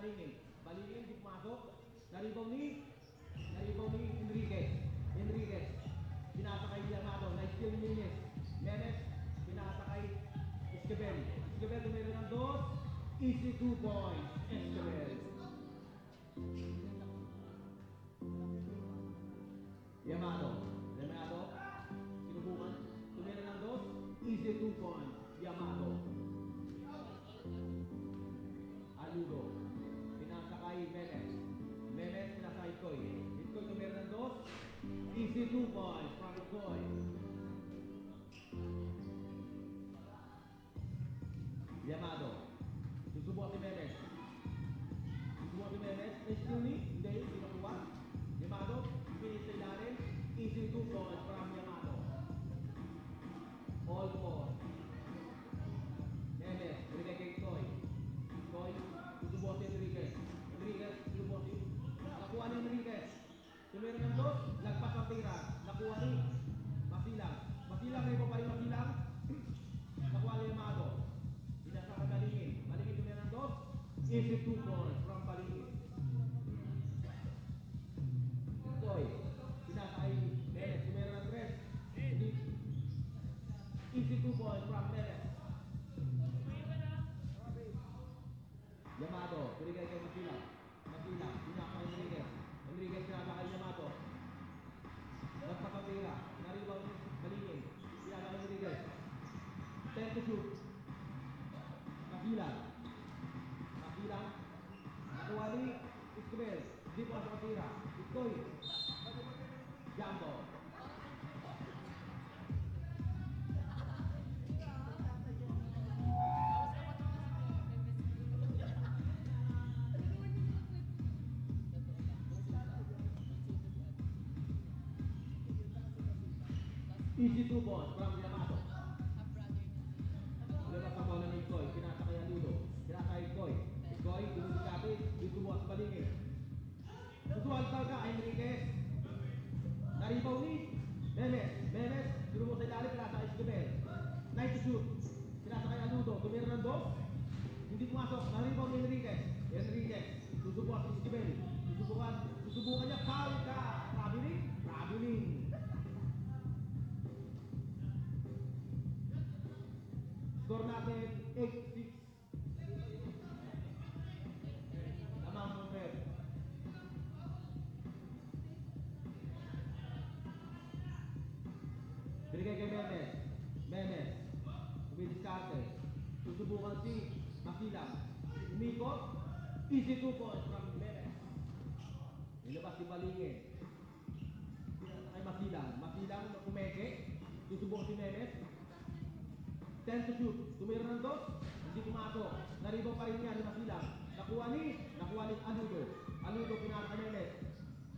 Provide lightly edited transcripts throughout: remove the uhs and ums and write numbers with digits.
Balingin. Balingin, di pumasok. Naribaw ni Enriquez. Enriquez. Pinasa kay Yamato. Nice kill ni Menes. Menes. Pinasa kay Esquivel. Esquivel, tumira ng 2. Easy 2 points. Esquivel. Yamato. Yamato. Sinubukan. Tumira ng 2. Easy 2 points. Yamato. Aludo. Pinasa kay Menes. Menes pinasa kay Ikoy. Ikoy tumira ng 2. Easy 2 points from Ikoy. Yamato. Susubukan si Menes. Susubukan si Menes. Estuni. Hindi. Pinakuha. Yamato. Finish sa ilalim. Easy 2 points from Yamato. All four. Menes. Binigay kay Ikoy. Ikoy. Susubukan si Enriquez. Enriquez. Susubukan si... Nakuha ni Enriquez. Tumira ng 2. Lagpas ang tira. Nakuha ni Masilang. Masilang. May pa rin Masilang. Nakuha ni Yamato. Pinasa ka Balingin. Balingin tumira ng 2. Easy 2 points from Balingin. Ikoy. Pinasa kay Menes. Tumira ng 3. Easy 2 points from Menes. Yamato. Pinigay kay Masilang. Masilang. Pinasa kay Enriquez. Enriquez pinasa kay Yamato. Nagpapatira. Naribaw ni Balingin. Pinasa kay Enriquez. 10 to shoot. Masilang. Masilang. Nakuha ni Esquivel. Di po ang patira. Ikoy. Jambo. Easy 2 balls from Yamato. Lumabas ang bola ni Ikoy. Pinasa kay Aludo. Pinasa kay Ikoy. Ikoy, dumisikati. Dito mo sa Balingin. Susuwaltal ka, Enriquez. Naribaw ni Memes. Memes, dito mo sa ilalim. Pinasa kay Esquivel. Nice to shoot. Pinasa kay Aludo. Tumira ng 2. Hindi pumasok. Naribaw ni Enriquez. Enriquez. Susubukan si Esquivel. Susubukan niya. Foul ka. Traveling. Traveling. Score natin 8-6. Tamang number. Binigay kay Menes. Menes. Umidiskarte. Susubukan si Masilang. Umikot. Easy 2 points from Menes. Nilabas si Balingin. Kay Masilang. Masilang kumeke. Susubukan si Menes. 10 to shoot. Tumira ng 2. Hindi pumasok. Naribaw pa rin niya ni Masilang. Nakuha ni Aludo. Aludo pinasa Menes.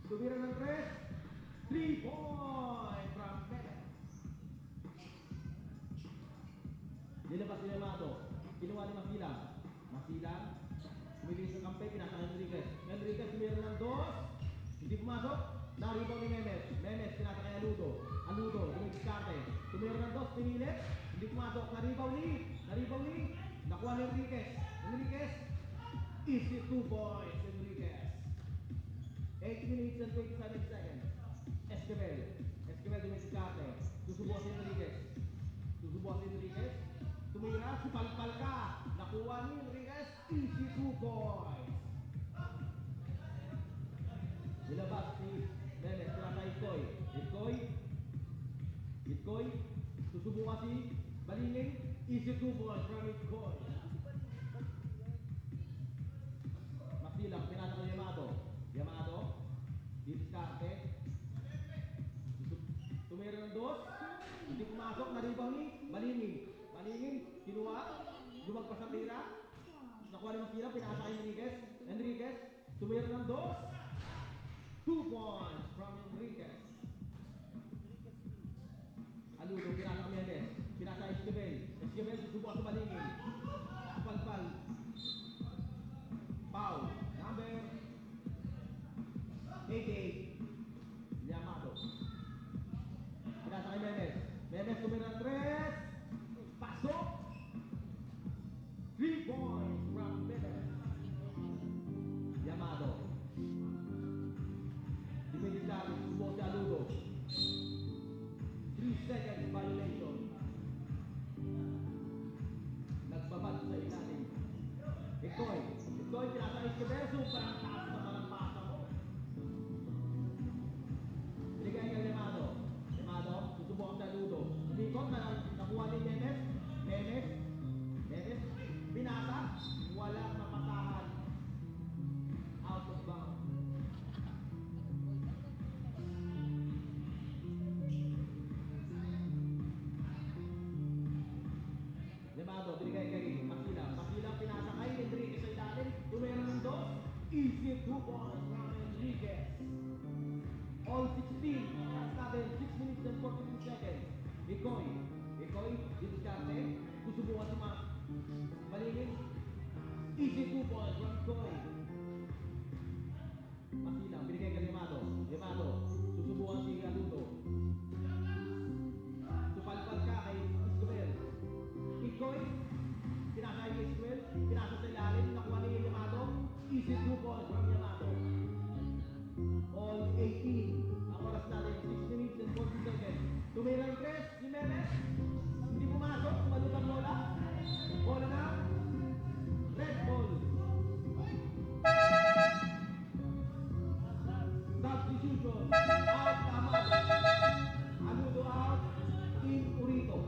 Tumira ng 3. 3 points from Menes. Nilabas ni Yamato. Kinuha ni Masilang. Masilang. Tumilis sa kampe. Pinasa ni Enriquez. Enriquez tumira ng 2. Hindi pumasok. Naribaw ni Menes. Menes pinasa kay Aludo. Aludo. Tumiskarte. Tumira ng 2. Pinilit. Hindi pumasok. Naribaw ni. Nakuha ni Enriquez. Enriquez. Easy 2 points. Enriquez. 8 minutes and 27 seconds. Esquivel. Esquivel tumiskarte. Susubukan si Enriquez. Tumira. Supalpal ka. Nakuha ni Enriquez. Easy 2 points. Nilabas si Menes. Pinasa Ikoy. Ikoy. Susubukan si Balingin. Easy 2 points from Ikoy. Masilang. Pinasa kay Yamato. Didiskarte. Tumira ng 2. Hindi pumasok. Naribaw ni Balingin. Kinuha. Lumagpas ang tira. Nakuha ni Masilang. Pinasa kay Enriquez. Tumira ng 2. 2 points from Enriquez. Aludo, pinasa kami Menes. Pinasa Esquivel. Esquivel, susubukan sa Balingin. Palpal. Foul. Number 88. Yamato. Pinasa kay Menes. Menes tumira ng 3. Pasok. 3 points from Menes. Escobar, sobrang taas naman ang pasa mo. Binigay kay Lemado. Lemado, susubukan sa Ludo. Umikot na nakuha ni Memes. Memes. Memes. Pinasa. Walang napasahan. Out of bounds. Lemado, binigay kay Makilang. Makilang pinasa kay Enriquez sa ilalim. Tumira ng dos. Easy 2 points from Enriquez. All 16. That's natin. 6 minutes and 43 seconds. Ikoy. Ikoy, diskarte. Susubukan si Malinis. Easy 2 points from Ikoy. Makilang, binigay kay Lemado. Lemado, susubukan si Aluto. Supalpal ka kay Isabel. Ikoy, pinasa kay Isabel. Pinasa sa ilalim. Nakuha ni Lemado. Easy 2 points from Lemado. All 18. Ang oras natin, 6 minutes and 40 seconds. Tumira yung tres, si Memes. Hindi pumasok, tumalutang bola. Bola na. Red ball. Substitution. Out, tama. Anudo out. In Urito.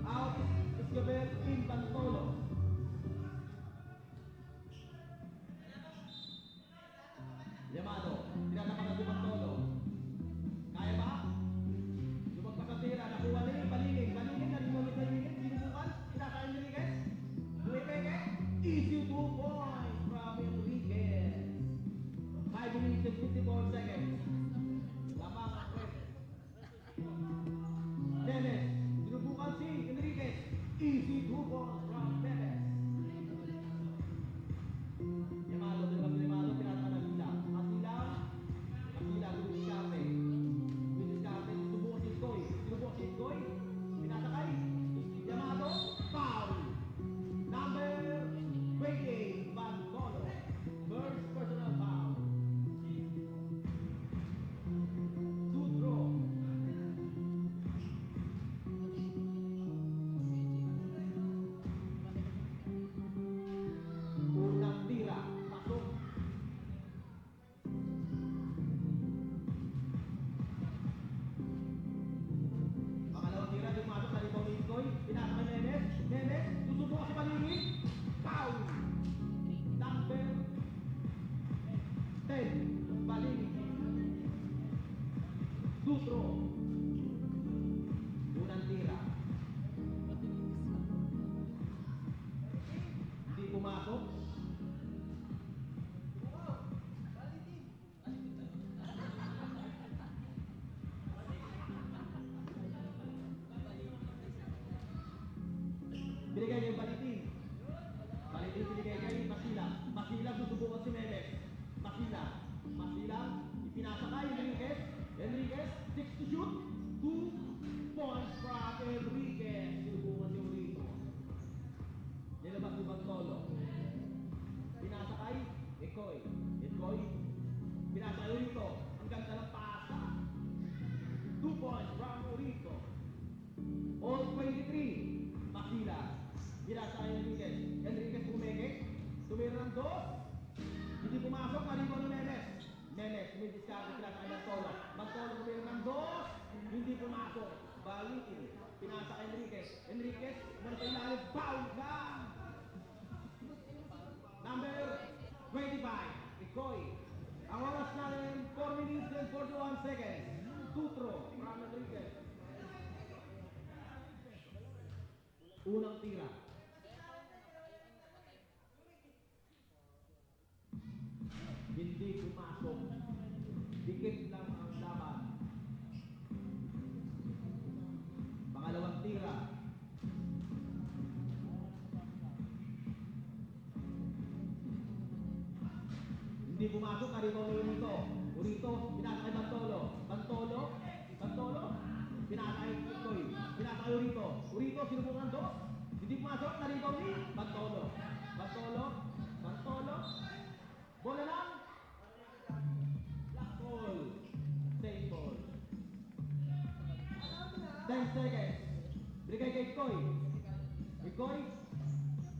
Out, Escobar. In Pantolo. Lemado, tinatapakan si Pantolo. Kaya ba? Lumagpas ang tira, nakuha nila yung Balingin. Balingin, nalimamit na Balingin. Sinubukan, pinasa Enriquez. Luipeke, easy 2 points from Enriquez. 5 minutes and 54 seconds. Lamang ang press. Memes, sinubukan si Enriquez. Easy 2 points from Memes. Lemado, dalawang Lemado, pinasa ng sila. Masila, Luiscarte. Luiscarte, subukan si Ikoy. Subukan si Ikoy. Pinasa kay Lemado, foul. Number 28, Pantolo. First personal foul. Sutro. Unang tira, pasok. Pangalawang tira, dumasok sa rebound ni Ikoy. Pinasa kay Memes. Memes, susubukan si Balingin. Foul. Number 10, Balingin. Sutro. Unang tira. Hindi pumasok. Binigay niya yung Balitin. Balitin binigay kay Masila. Masila susubukan si Memes. Masila. Masila. Ipinasa kay Enriquez. Enriquez, 6 to shoot. 2 points from Enriquez. Sinubukan si Urito. Nilabas si Pantolo. Pinasa kay Ikoy. Ikoy. Pinasa kay Urito. Ang ganda ng pasa. 2 points from Urito. All 23. Masila. Pinasa kay Enriquez. Enriquez pumeke. Tumira ng dos. Hindi pumasok. Naribo ni Memes. Memes, may discard. Pinasa kay Pantolo. Pantolo tumira ng dos. Hindi pumasok. Balikin. Pinasa kay Enriquez. Enriquez, sa ilalim. Foul na! Number 25, Ikoy. Ang oras natin, 4 minutes and 41 seconds. Sutro, from Enriquez. Unang tira. Hindi pumasok. Dikit lang ang laban. Pangalawang tira. Hindi pumasok, karibaw ni Urito. Urito, pinasa kay Pantolo. Pantolo, Pantolo, pinasa kay Ikoy. Pinasa kay Urito. Urito, sinubukan dos. Hindi pumasok, karibaw ni Pantolo. Pantolo, Pantolo. Bola lang. Black ball. Safe ball. 10 seconds. Binigay kay Ikoy. Ikoy,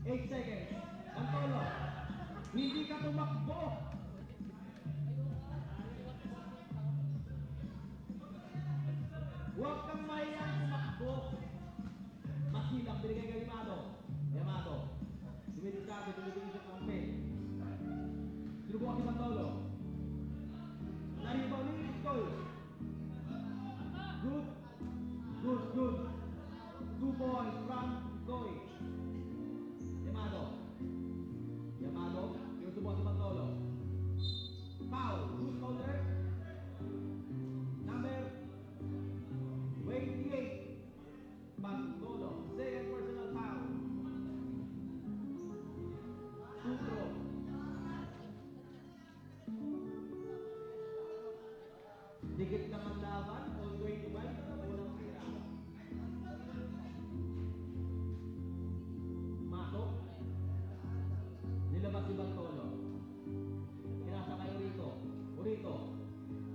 8 seconds. Bantolo. Hindi ka tumakbo. Huwag kang mahiyang tumakbo. Masilang, binigay kay Yamato. Yamato. Dumidiskarte, tumitingin sa kampe. Sinubukan si Bantolo. Naribaw ni Nicole. Good. Good, good. 2 points from Koy. Yamato. Yamato. Sinusubukan si Bantolo. Foul. Who's shoulder? Number 28. Bantolo. Second personal foul. Sutro. Dikit lang ang laban. All 21. Walang tira. Masok. Nilabas si Bantolo. Pinasa kay Urito. Urito.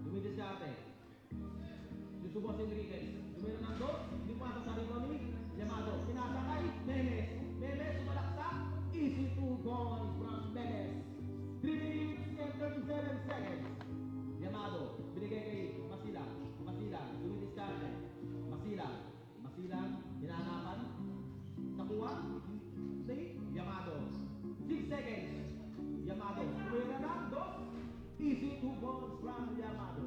Dumidiskarte. Susubo si Enriquez. Tumira ng dos. Hindi pumasok sa rin ni Yamato. Pinasa kay Memes. Memes sumalaksak. Easy 2 points from Memes. 3 minutes and 37 seconds. Yamato. Binigay kay Masilang. Masilang. Dumidiskarte. Masilang. Masilang. Hinahanapan. Nakuha. Si Yamato. 6 seconds. Yamato. Tumira ng dos. Easy 2 balls from Yamato.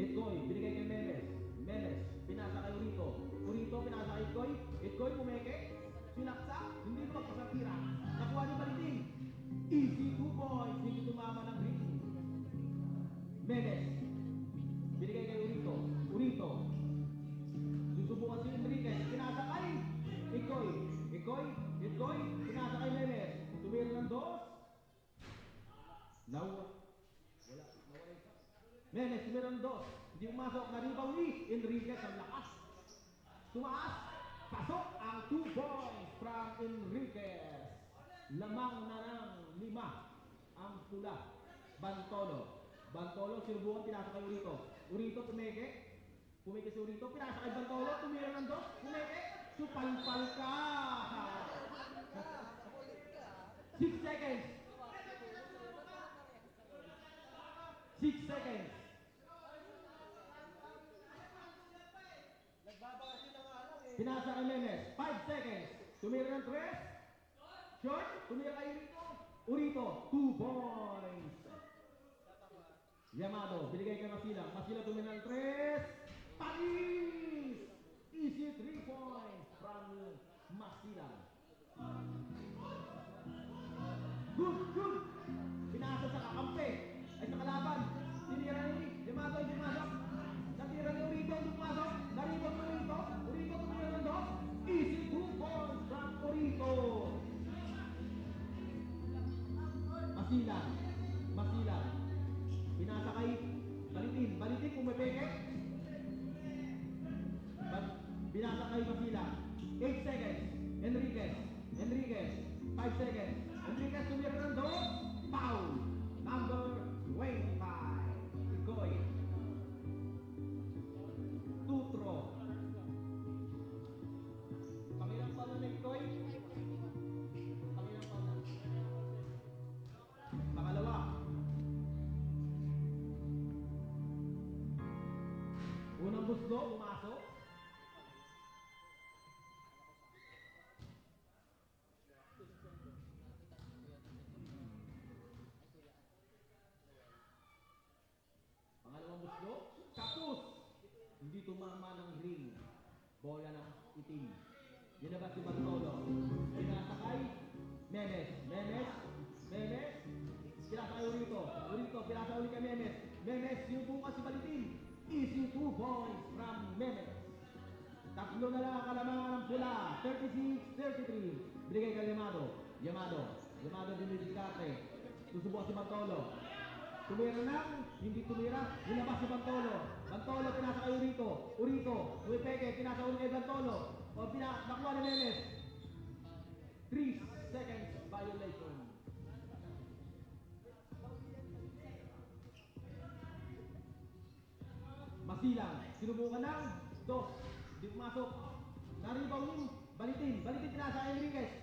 Itkoy, binigay kay Memes. Memes, pinasa kay Urito. Urito, pinasa kay Itkoy. Itkoy, pumeke. Sinaksak, hindi lumagpas sa tira. Nakuha ni Baliting. Easy 2 points. Hindi tumama ng ring. Memes, binigay kay Urito. Urito. Susubukan si Enriquez. Pinasa kay Itkoy. Itkoy, Itkoy, pinasa kay Memes. Tumira ng dos. Wala. Memes, tumira ng dos. Hindi umasok. Naribaw ni Enriquez ang lakas. Tumaas. Pasok ang 2 points from Enriquez. Lamang na ng 5 ang pula. Bantolo. Bantolo, sinubukan, pinasa kay Urito. Urito, tumeke. Pumeke si Urito, pinasa kay Bantolo. Tumira ng dos. Pumeke. Supalpal ka. 6 seconds. 6 seconds. Pinasa kay Memes. 5 seconds. Tumira ng 3. Short. Tumira kay Urito. Urito. 2 points. Yamato. Binigay kay Masilang. Masilang tumira ng 3. Paris. Easy 3 points from Masilang. Good, good. Pinasa sa kakampi. Ay sa kalaban. Tinira ni Yamato. Hindi pumasok. Natira ni Urito. Hindi pumasok. Naribot ni Urito. Urito tumira ng 2. Easy 2 points from Urito. Masilang. Masilang. Pinasa kay Balitin. Balitin pumipeke. Pinasa kay Masilang. 8 seconds. Enriquez. Enriquez. 5 seconds. Enriquez tumira ng 2. Foul. Number 25. Igoy. Tutro. Pangilang pa na Igoy? Pangilang pa na? Pangalawa. Unang gusto, pumasok. Pangalawang gusto, kapus. Hindi tumama ng ring. Bola ng itim. Dinabas si Bartolo. Pinasakay. Memes. Memes. Memes. Pinasa kay Urito. Urito. Pinasa ulit kay Memes. Memes. Yung bukas si Balitin. Easy 2 points from Memes. Tatlo na lang ang kalamangan ng pula. 36-33. Binigay kay Yamato. Yamato. Yamato dinidiskarte. Susubukan si Bartolo. Tumira na, hindi tumira, nilabas si Bantolo. Bantolo, pinasa kay Urito. Urito, Uipeke, pinasa ulit kay Bantolo. O nakuha ni Memes. 3 seconds violation. Masilang, sinubukan ng 2. Hindi pumasok. Naribaw yung Balitin. pinasa Enriquez.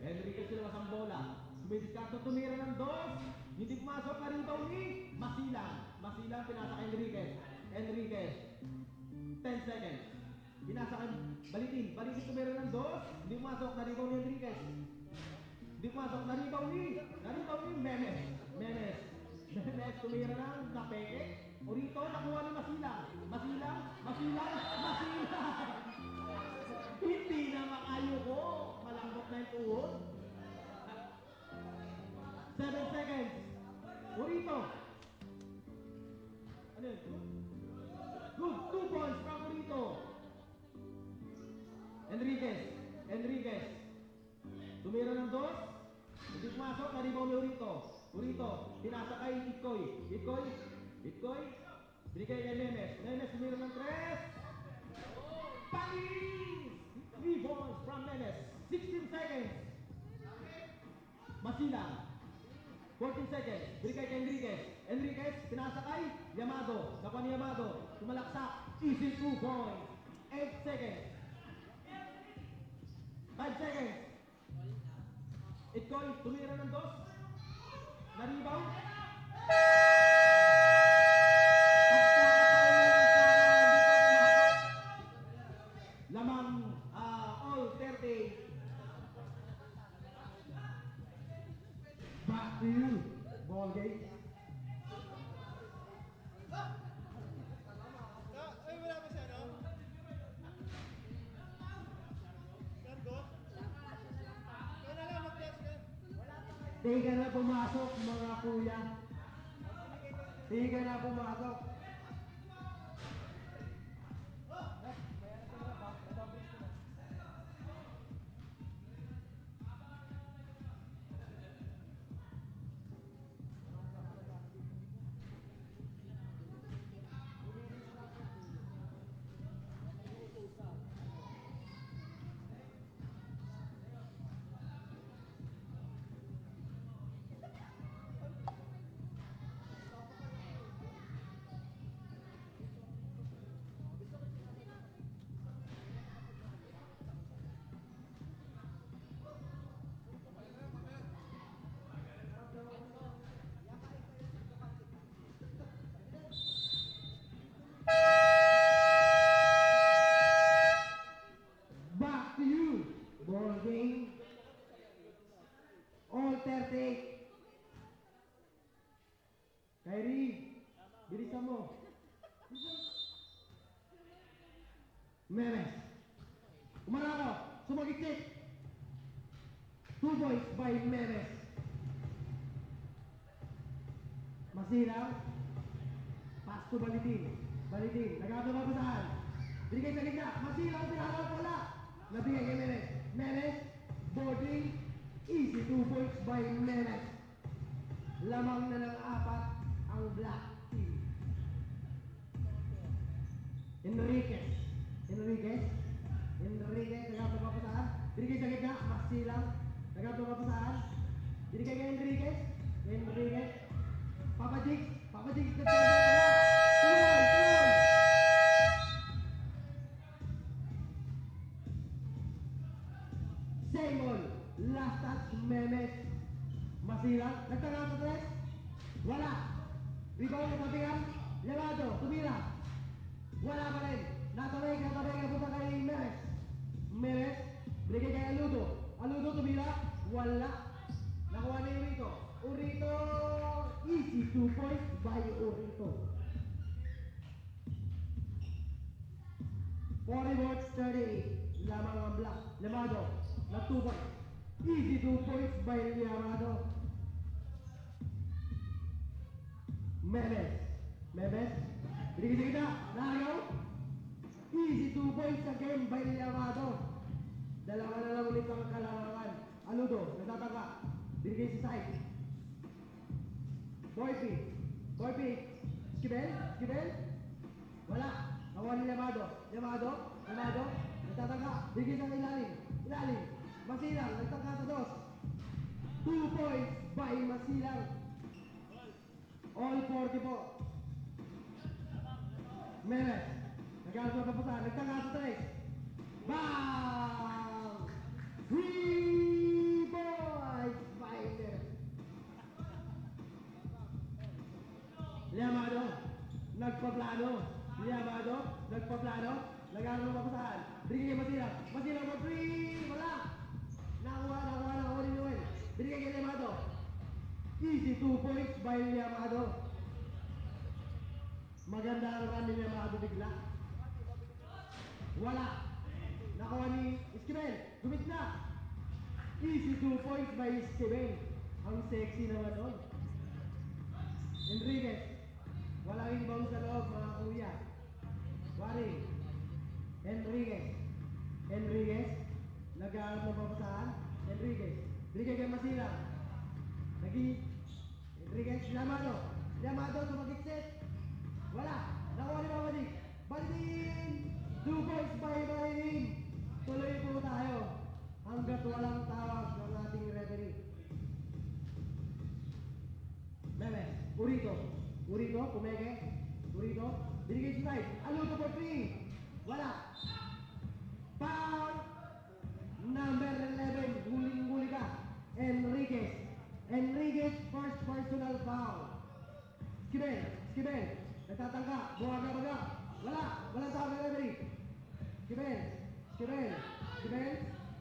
Enriquez silabas ang bola. Sumidiskarte, tumira ng dos. Hindi pumasok na rin ni Masilang. Masilang pinasa kay Enriquez. 10 seconds. Pinasa kay Balitin tumira ng dos. Hindi pumasok na rin ni Enriquez. Hindi pumasok na rin ni Memes tumira ng Napeke. Orito, nakuha ni Masilang. Hindi na makayo ko. Malambot na yung tuhod. 7 seconds. Orito. Ano yun? Good. 2 points from Orito. Enriquez. Tumira ng dos. Hindi pumasok. Naribaw ni Orito. Pinasa kay Itkoy. Binigay kay Memes tumira ng 3. Panis! 3 points from Memes. 16 seconds. Masilang. 14 seconds. Binigay kay Enriquez. Pinasa kay Yamado. Nakuha ni Yamado. Tumalaksak. Easy 2 points. 8 seconds. 5 seconds. Itkoy, tumira ng dos. Naribaw. Lamang all 30. Back to you. Ball game. Ay, wala pa siya, no? Gargo? Kaya na lang, mag-test ka. Tiga na pumasok mga kuya. Tiga na pumasok. Back to you. Ball game. All 30. Kyrie, bilisan mo. Memes. Umarako. Sumagitsit. 2 points by Memes. Masilang. Pass to Balitin. Nagagawa pa saan? Binigay sa gitna. Masilang, pinahawak wala. Nabigay kay Memes. Boarding. Easy 2 points by Memes. Lamang na ng 4 ang black team. Enriquez. Nagagawa pa saan? Binigay sa gitna. Masilang. Nagagawa pa saan? Binigay kay Enriquez. Papa Jigs. Tuloy. Same ball. Last touch, Memes. Masilang. Nagtaga sa 3. Wala. Rebound na tabigan. Levado. Tumira. Wala pa rin. Natabay ka punta kay Memes. Binigay kay Aludo tumira. Wala. Nakuha ni Urito. Easy 2 points by Urito. 40-38. Lamang ang black. Levado. Na 2 points. Easy 2 points by Levado. Memes. Binigay na. Nagaw. Easy 2 points again by Levado. Dalawa na lang ulit ang kalamangan. Aludo. Nagtataka. Binigay si side. Boypi. Skibel. Wala. Nakuha ni Levado. Nagtataka. Binigay sa ilalim. Masilang. Nagtaka sa 2. 2 points by Masilang. All 40 po. Memes. Nagagawa pa po saan. Nagtaka sa 3. Bang! Masilang for 3. Wala. Nakuha ni Noel. Binigay kay Liamado. Easy 2 points by Liamado. Maganda ang run ni Liamado bigla. Wala. Nakuha ni Esquivel. Gumit na. Easy 2 points by Esquivel. Ang sexy naman nun. Enriquez. Walang inbound sa loob mga kuya. Waring. Enriquez. Nag-aaral ng papasahan. Enriquez. Binigay kay Masilang. Enriquez. Liamado sumagitsit. Wala. Nakuha ni Mamadik. Balitin. 2 points by Balitin. Tuloy po tayo. Hanggat walang tawag ng ating referee. Memes. Urito. Pumeke. Urito. Binigay si Knight. Aluto for 3. Wala. Foul. Number 11. Huling-huli ka. Enriquez. First personal foul. Esquivel. Nagtatangka. Buwaga. Wala. Walang tawag ng referee. Esquivel.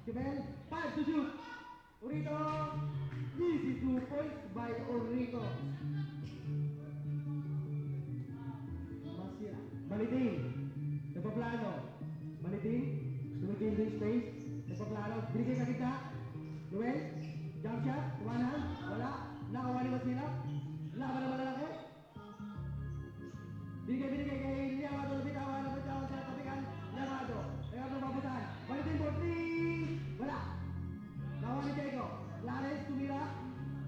5 to shoot. Urito. Easy 2 points by Urito. Masira. Balitin. Nagpaplano. Tumitin din space. Nagpaplano. Binigay sa kita. Noel. Jump shot. One-hand. Wala. Nakawa ni Masira. Laban na malalaki. Binigay kay Liamado. Bitawan sa tapikan. Liamado. Liamado mabutan. Balitin for 3. Wala. Nakawa ni Diego. Clarence tumira.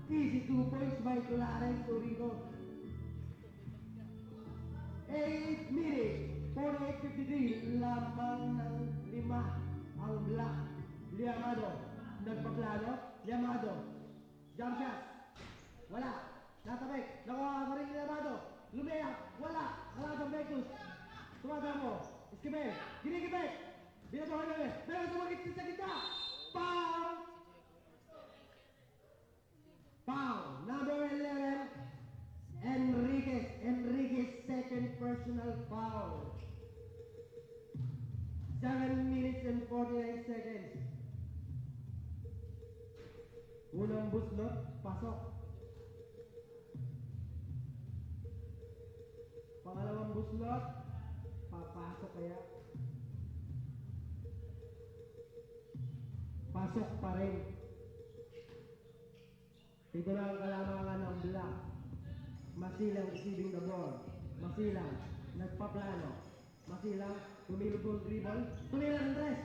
Easy 2 points by Clarence Urito. 8 minutes. 48:53. Lamang ng 5 ang black. Liamado. Nagpaplano. Liamado. Jump shot. Wala. Natabik. Nakuha pa rin ni Liamado. Lumea. Wala. Halatang Bectus. Tumatamo. Esquivel. Ginigibek. Binatuhan na rin. Pero sumagit sa kita. Foul. Number 11. Enriquez. Second personal foul. 7 minutes and 49 seconds. Unang buslot, pasok. Pangalawang buslot, papasok kaya. Pasok pa rin. Ito na ang kalamangan ng black. Masilang receiving the ball. Masilang, nagpaplano. Masilang, tumilog yung dribble. Tumila ng dress.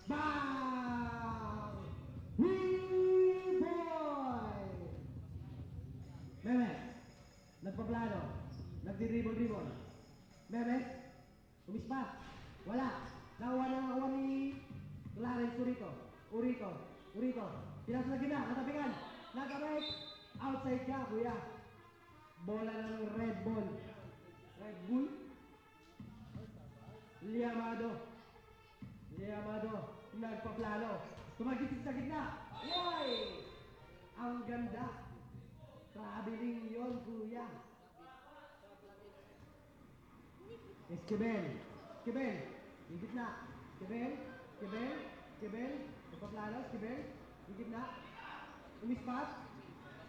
Bang! Boy! Memes, nagpaplano. Nagdi-dribble. Memes, umispas. Wala. Nakuha ni Clarence Urito. Pinasa na gina, katapikan. Nagabay. Outside ka, kuya. Bola ng Red Bull. Liamado. Nagpaplano. Tumagitik sa gitna. Woy! Ang ganda. Traveling yon, kuya. Esquivel. Yung gitna. Esquivel. Nagpaplano. Esquivel. Yung gitna. Umispat.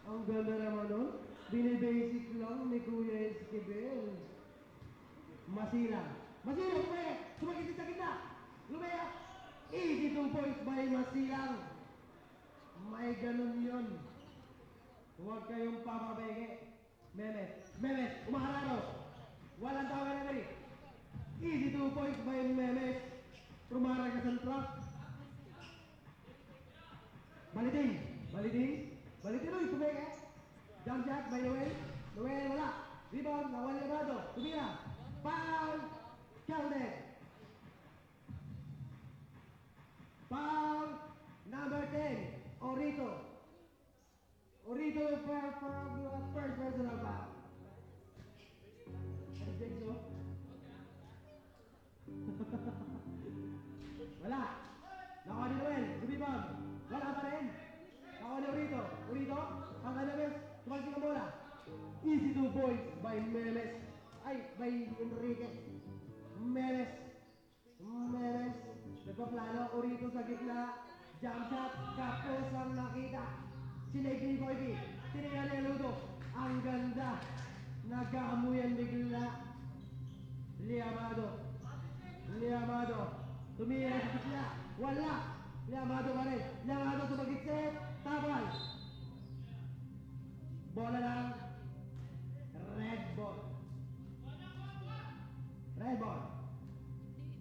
Ang ganda naman nun. Binibasic lang ni Kuya Esquivel. Masilang, sumagitin sa gitna. Lumea. Easy 2 points by Masilang. May ganun yun. Huwag kayong papabeke. Memes, umahararo. Walang tawag na rin. Easy 2 points by Memes. Prumara ka sa truck. Balitin. Uy, pumeke. Jump shot by Noel. Wala. Rebound, nawal Liamado. Tumira. Foul. Counted. Foul. Number 10. Urito first personal foul. Wala. Nakuha ni Noel. Rebound. Wala pa rin. Nakuha ni Urito. Ang Memes. Tumagsik ang bola. Easy 2 points by Memes. By Enriquez. Memes. Nagpaplano, Orito sa gitna. Jump shot, kapos ang nakita. Sinave ni Koibi. Tinignan ni Ludo. Ang ganda. Nagkaamuyan bigla. Liamado. Liamado. Tumira sa gitna. Wala. Liamado pa rin. Liamado sumagitset. Tabal. Bola lang. Red ball. Red ball.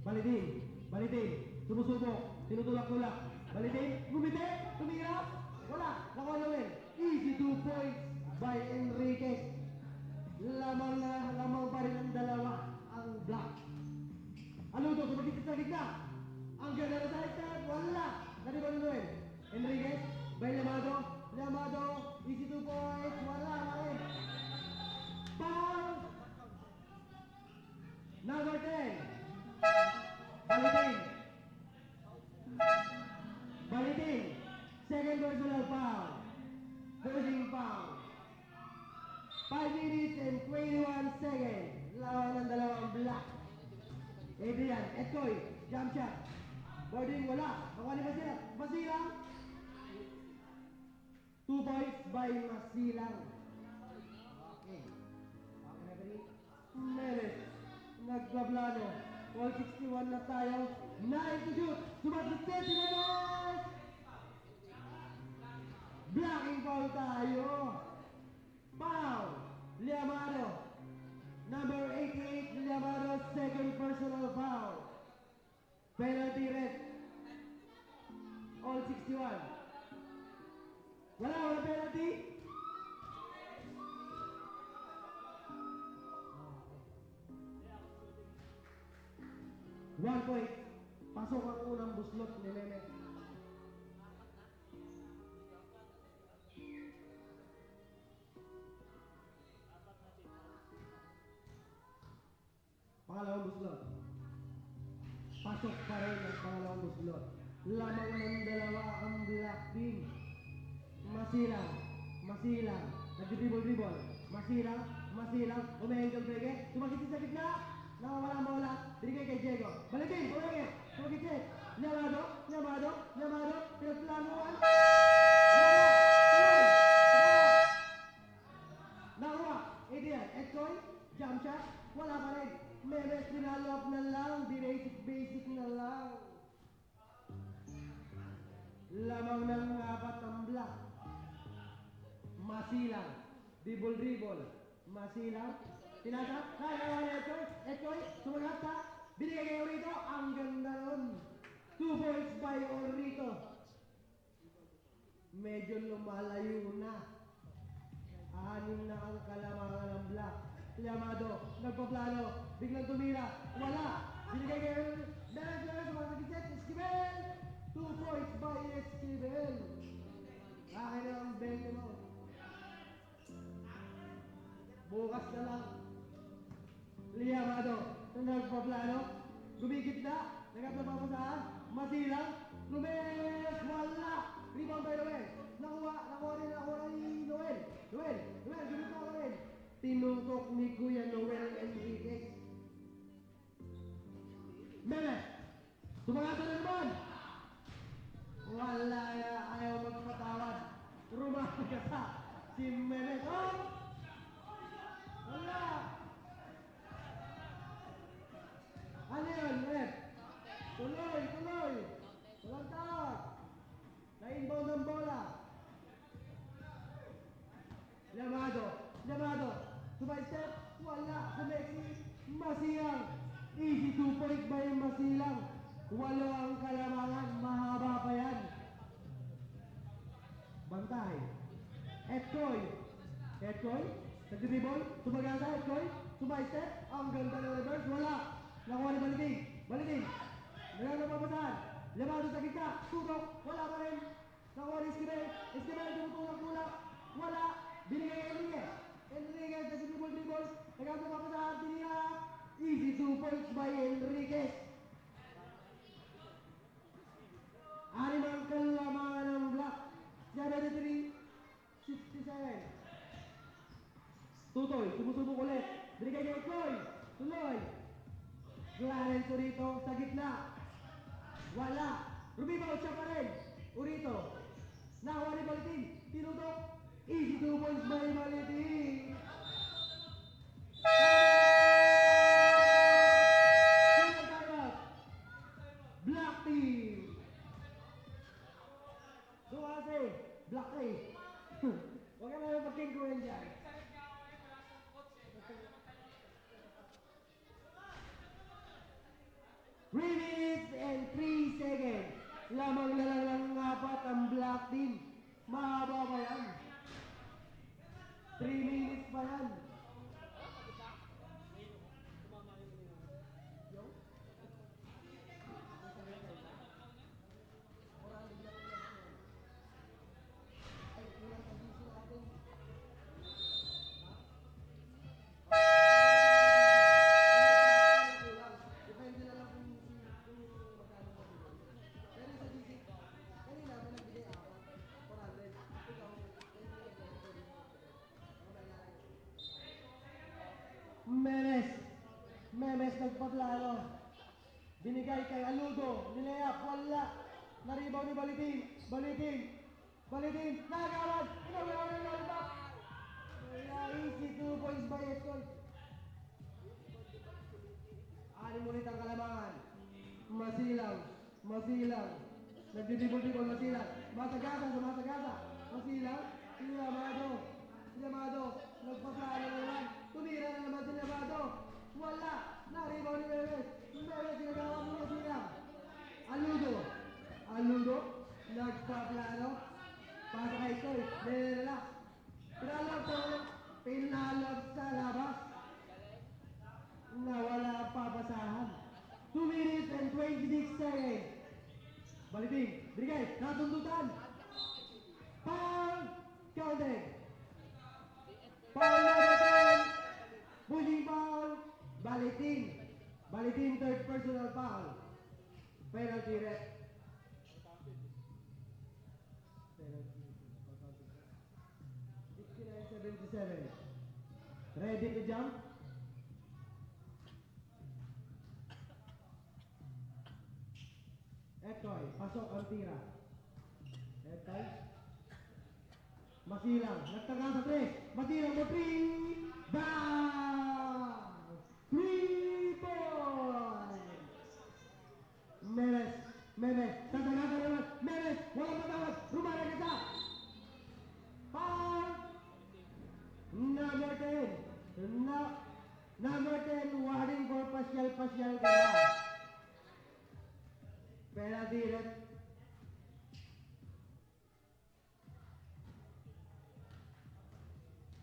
Balitin. Balitin. Sumusubok. Tinutulak-tulak. Balitin. Gumiti. Tumira. Wala. Nakuha na win. Easy 2 points by Enriquez. Lamang na lamang pa rin ang dalawa ang block. Aludo. Sumagitset sa gitna. Ang ganda na sa headset. Wala. Nariban na win. Enriquez. By Lamado. Lamado. Easy 2 points. Wala. Wala. Foul. Number 10. Balitin. Balitin. Second personal foul. Forcing foul. 5 minutes and 21 seconds. Lawan ng dalawang block. Adrian, Etkoy, jump shot. Boarding, wala. Nakuha ni Masilang. Masilang. 2 points by Masilang. Okay. Okay na gani. Meres. Nagbablano. All 61 na tayo. 9 to shoot. Sumagsistet si Meres. Blocking foul tayo. Foul. Liamado. Number 88, Liamado, second personal foul. Penalty red. All 61. Wala penalty. One point. Pasok ang unang buslot ni Meme. Pangalawang buslot. Pasok pa rin ang pangalawang buslot. Lamang ng dalawa ang black team. Masilang. Masilang. Nag-dribble-dribble. Masilang. Masilang. Umehengkel pege. Sumagitin sa gitna. Nakawala ang bola. Binigay kay Diego. Balikin. Balikin. Sumagitin. Llamado. Llamado. Llamado. Pinagplanuan. Nakuha. Adrian. Etkoy. Jump shot. Wala pa rin. Memes pinalop na lang. Basic na lang. Lamang ng apat ang block. Masilang. Dribble. Masilang. Pinasa. Kaya ni Etkoy. Etkoy. Sumagat ka. Binigay kay Orito. Ang ganda nun. 2 points by Orito. Medyo lumalayo na. 6 na ang kalamangan ng block. Llamado. Nagpaplano. Biglang tumira. Wala. Binigay kay Meres. Sumagat. Esquivel. 2 points by Esquivel. Akin na ang 20 mo. Bukas na lang. Liamado. Nagpaplano. Gumigit na. Nagpapasahan. Masilang. Lumes. Wala. Rebound by Noel. Nakuha ni Noel. Gumito ka rin. Tinungkok ni Kuya Noel Enriquez. Memes. Sumagatan na naman. Wala. Ayaw magpatawad. Rumagasa. Si Memes. Oh! Wala. Ano yun, Rep? Tuloy. Walang tawag. Na-inbound ang bola. Llamado. Sumay-step. Wala. Sumexi. Masilang. Easy 2 point by Masilang. 8 ang kalamangan. Mahaba pa yan. Bantay. Etkoy. Nag-dribble. Sumagasa. Etkoy. Sumay-step. Ang ganda ng reverse. Wala. Nakuha ni Balitin. Nagpapasahan. Llamado sa gitna. Tutok. Wala pa rin. Nakuha ni Esquivel. Tumutulak. Wala. Binigay kay Enriquez. Nag-dribble. Nagpapasahan. Tinira. Easy 2 points by Enriquez. 6 ang kalamangan ng block. 73-67. Tutoy. Sumusubok ulit. Binigay kay Etkoy. Tuloy. Clarence Orito sa gitna. Wala. Rebound siya pa rin. Urito. Nakuha ni Balitin. Tinutok. Easy 2 points by Balitin. Second timeout. Black team. Doon kasi. Black team. Huwag ka naman pagkingkuhin dyan. Three minutes and 3 seconds. Lamang na lang ng apat ang black team. Mahaba pa yan. 3 minutes pa yan. Depende na lang kung magkano mabigay. Pero sa GC, kanina may nagbigay ako. 400. Ikaw, Memes. Memes nagpaplano. Binigay kay Aludo. Nilayap. Wala. Naribaw ni Balitin. Balitin. Balitin. Nagawad. Inawala ng lollipop. Wala. Easy 2 points by Escol. Anim ulit ang kalamangan. Masilang. Masilang. Nagdidibol-dibol masilang. Matagasa sa matagasa. Masilang. Silamado. Silamado. Nagpaplano na naman. Tumira na naman si Silamado. Wala. Naribaw ni Memes. Memes ginagawa mo na silang. Aludo. Aludo. Nagpaplano. Pasa kay Koy. Nilala. Pinalab sa pinalab sa labas. Na wala ang papasahan. 2 minutes and 26 seconds. Balitin. Binigay. Natundutan. Foul. Counting. Foul number 10. Pushing foul. Balitin. Balitin third personal foul. Penalty rep. Penalty. 69-77. Ready to jump? Etoy, pasok ang tira. Etoy. Masilang, nagtaga sa 3. Masilang mo 3. Bang! 3 points! Memes, Memes, tataga ka naman. Memes, walang matawag. Rumana kita. Foul! Number 10. Number 10, warning for pasyal-pasyal ka na. Penalty rep.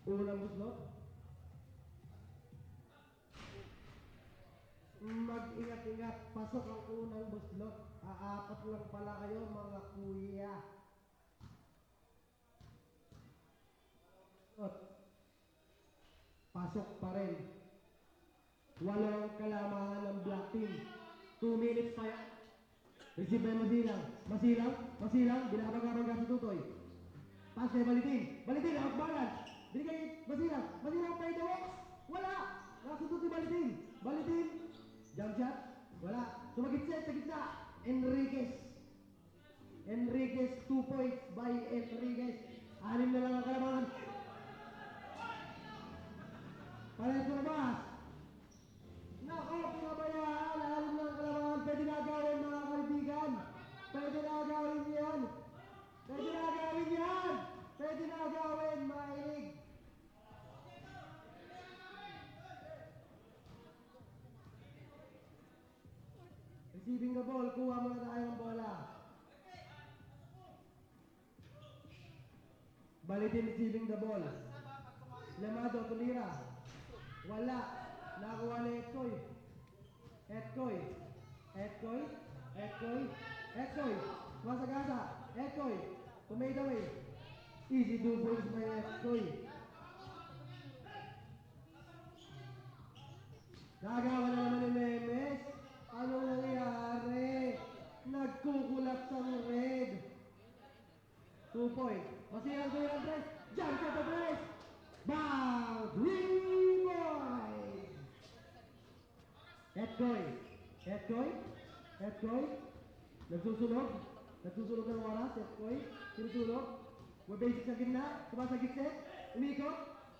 Unang buslot. Mag-ingat-ingat. Pasok ang unang buslot. Aapat lang pala kayo mga kuya. Pasok pa rin. Walang kalamangan ng black team. 2 minutes pa yan. Receive by Masilang. Masilang. Masilang. Binabag-abag ka si Tutoy. Pass kay Balitin. Balitin. Out balance. Binigay Masilang. Masilang by the box. Wala. Nasutot si Balitin. Balitin. Jump shot. Wala. Sumagitset sa gitna. Enriquez. Enriquez. 2 points by Enriquez. 6 na lang ang kalamangan. Pares ko na bas. Nako, pinabayaan. 6 lang ang kalamangan. Pwede na gawin mga kaibigan. Pwede na gawin yan. Pwede na gawin yan. Pwede na gawin, mahilig. Receiving the ball, kuha muna tayo ng bola. Balitin receiving the ball. Lamado, tumira. Wala. Nakuha ni Etkoy. Etkoy. Etkoy. Etkoy. Etkoy. Masagasa. Etkoy. Tumade away. Easy 2 points by Etkoy. Nagawa na naman ni Memes. Anong nangyari? Nagkukulap sa red. 2 points. Masilang tuloy ang press. Jump shot the press. Bang! 3 points. Etkoy. Etkoy. Etkoy. Nagsusunog. Nagsusunog ng oras. Set point. Sinusunog. May basic sa gitna. Sumasagit set. Umikot.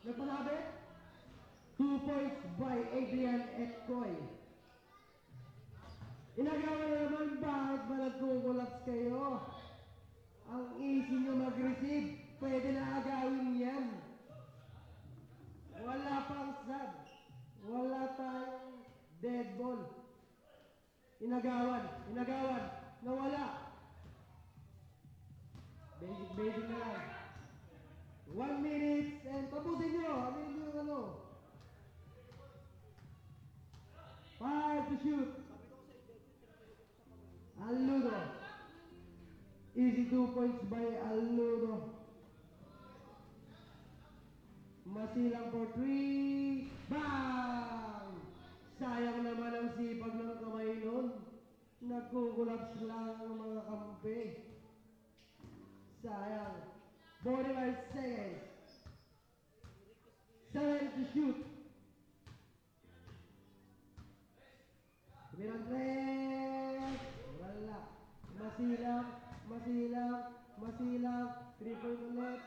Nagpasabit. 2 points by Adrian Etcoy. Inagawa na naman, bakit ba nagkukulaps kayo? Ang easy nyo mag-receive. Pwede na agawin yan. Wala pang sub. Wala tayong dead ball. Inagawan. Inagawan. Nawala. Basic na lang. 1 minute and tapusin nyo. Ano yung ano? 5 to shoot. Aludo. Easy 2 points by Aludo. Masilang for 3. Bang! Sayang naman ang sipag ng kamay nun. Nagkukulaps lang ang mga kampi. Sayang. 45 seconds. 7 to shoot. Tumirang 3. Wala. Masilang. Masilang. Masilang. 3 point ulit.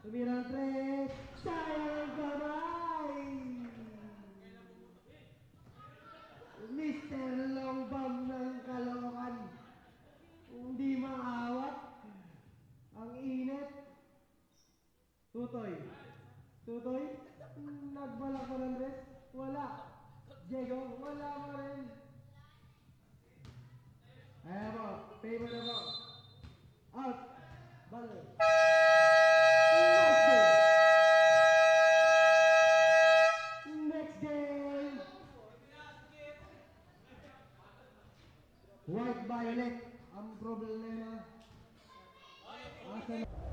Tumirang 3. Sayang ang kamay. Mr. Longbam ng Caloocan. Hindi maawat. Ang init. Tutoy. Tutoy. Nagbalak pa ng rest. Wala. Diego. Wala pa rin. Ayan po. Favor na po. Out. Ball. Nice game. Next game. White Violet. Ang problema. Asa na?